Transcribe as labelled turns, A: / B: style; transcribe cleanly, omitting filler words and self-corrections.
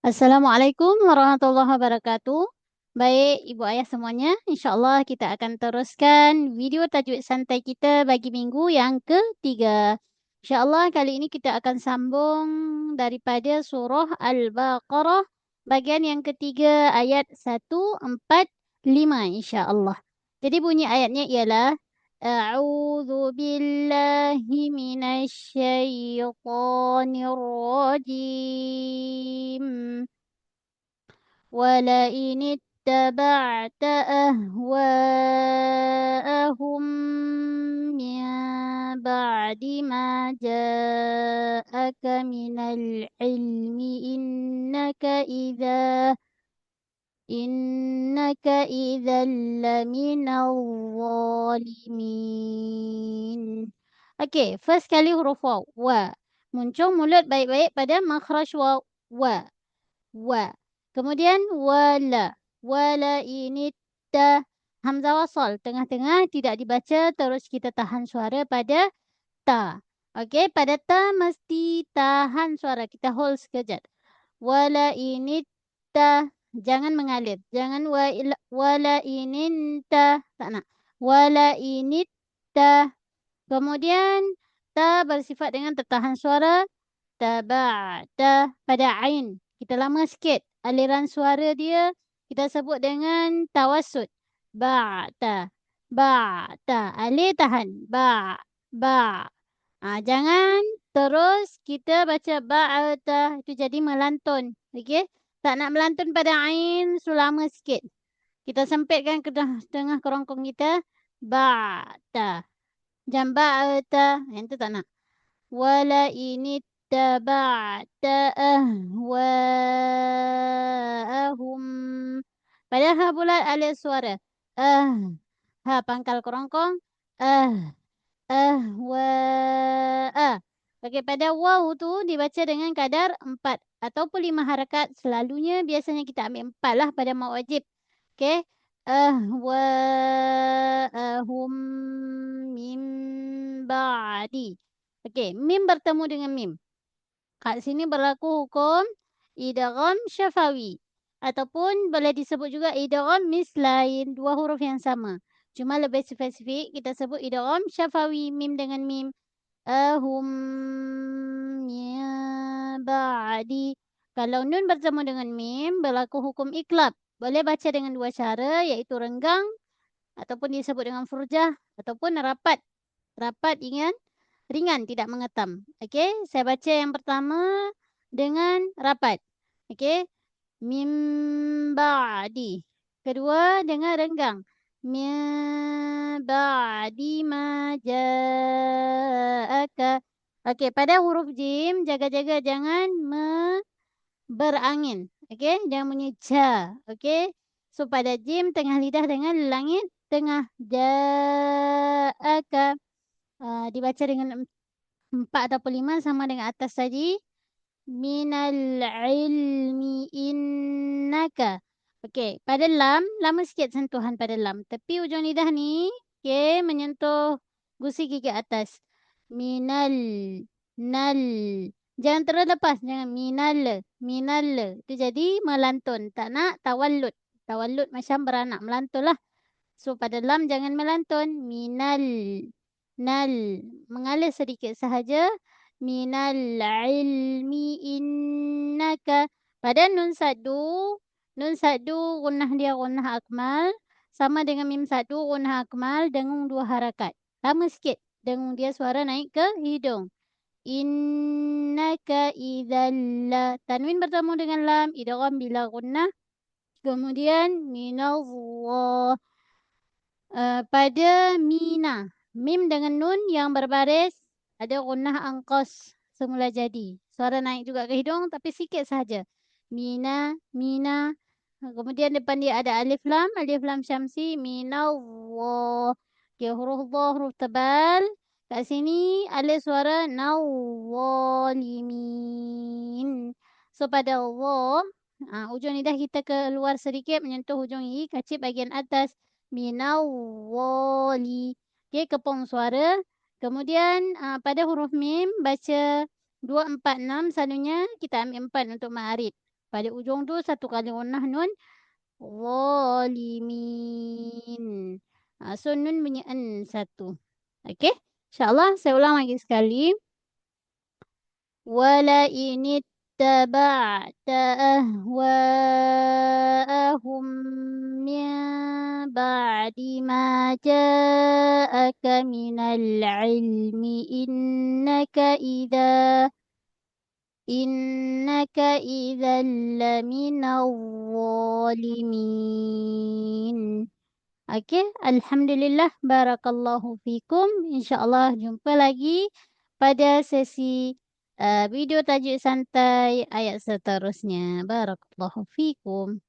A: Assalamualaikum warahmatullahi wabarakatuh. Baik, ibu ayah semuanya, insyaAllah kita akan teruskan video tajwid santai kita bagi minggu yang ketiga. InsyaAllah kali ini kita akan sambung daripada surah Al-Baqarah bagian yang ketiga ayat 145 insyaAllah. Jadi bunyi ayatnya ialah A'udzu billahi minasyaitonir rajim. ولئن اتبعت أهواءهم من بعد ما جاءك من العلم إنك إذا لمن الظالمين. Okey, first kali huruf waw. Wa. Muncul mulut baik-baik pada makhraj waw. Wa. Wa. Kemudian wala. Wala ini ta. Hamzah wasal. Tengah-tengah tidak dibaca. Terus kita tahan suara pada ta. Okey, pada ta mesti tahan suara. Kita hold sekejap. Wala ini ta. Jangan mengalir. Jangan wala ini ta. Tak nak. Wala ini ta. Kemudian ta bersifat dengan tertahan suara. Taba'ta pada ain. Kita lama sikit. Aliran suara dia kita sebut dengan tawassut. Ba'ta. Ba'ta. Alih tahan. Ba'. Jangan terus kita baca ba'ta. Itu jadi melantun. Okey. Tak nak melantun pada ain. Selama sikit. Kita sempitkan ke tengah kerongkong kita. Ba'ta. Jangan ba'ta. Yang tu tak nak. Wala ini اتبعت أهواءهم. Pada ha bulat alif suara. Ha pangkal kerongkong. Ahwa'a. Okey, pada waw tu dibaca dengan kadar 4 ataupun 5 harakat. Selalunya biasanya kita ambil 4 lah pada mat wajib. Okey. Ahwa'ahum min ba'di. Okey, mim bertemu dengan mim. Kat sini berlaku hukum idgham syafawi. Ataupun boleh disebut juga idgham mislain. Dua huruf yang sama. Cuma lebih spesifik kita sebut idgham syafawi. Mim dengan mim. Ahum ya ba'di. Kalau nun bertemu dengan mim berlaku hukum iklab. Boleh baca dengan dua cara iaitu renggang. Ataupun disebut dengan furjah. Ataupun rapat. Rapat ingat. Ringan, tidak mengetam. Okey, saya baca yang pertama dengan rapat. Okey, mim ba'di. Kedua dengan renggang. Mim ba'di ma ja'aka. Okey, pada huruf jim, jaga-jaga jangan berangin. Okey, jangan bunyi ja. Okey, so pada jim tengah lidah dengan langit tengah. Ja'aka. Dibaca dengan 4 ataupun 5 sama dengan atas tadi. Minal ilmi innaka. Okey, pada lam, lama sikit sentuhan pada lam. Tepi ujung lidah ni, okey, menyentuh gusi gigi atas. Minal, nal. Jangan terlepas, jangan minal. Itu jadi melantun. Tak nak tawallud. Tawallud macam beranak, melantun lah. So pada lam jangan melantun. Minal. Nal. Mengalir sedikit sahaja. Minal ilmi innaka. Pada nun sadu. Nun sadu gunnah dia gunnah akmal. Sama dengan mim sadu gunnah akmal. Dengung 2 harakat. Lama sikit. Dengung dia suara naik ke hidung. Innaka idzalla. Tanwin bertemu dengan lam. Idgham bila gunnah. Kemudian minallah. Pada mina. Mim dengan nun yang berbaris ada gunnah angkos semula jadi. Suara naik juga ke hidung tapi sikit sahaja. Mina. Kemudian depan dia ada alif lam syamsi. Minallah. Okay, huruf dha, huruf tebal. Kat sini alif suara nawwalimin. So pada Allah, ujung lidah kita keluar sedikit menyentuh ujung gigi kacip bahagian atas. Minawwali. Okey, kepung suara. Kemudian pada huruf mim baca 2, 4, 6. Selalunya kita ambil 4 untuk ma'arid. Pada ujung tu satu kali gunnah nun. Zalimin. So nun bunyi en satu. Okey. InsyaAllah saya ulang lagi sekali. ولئن اتبعت أهواءهم من بعد ما جاءك من العلم إنك إذا لمن الظالمين. Okey, Alhamdulillah, Barakallahu fikum. InsyaAllah jumpa lagi pada sesi video tajuk santai ayat seterusnya. Barakallahu fikum.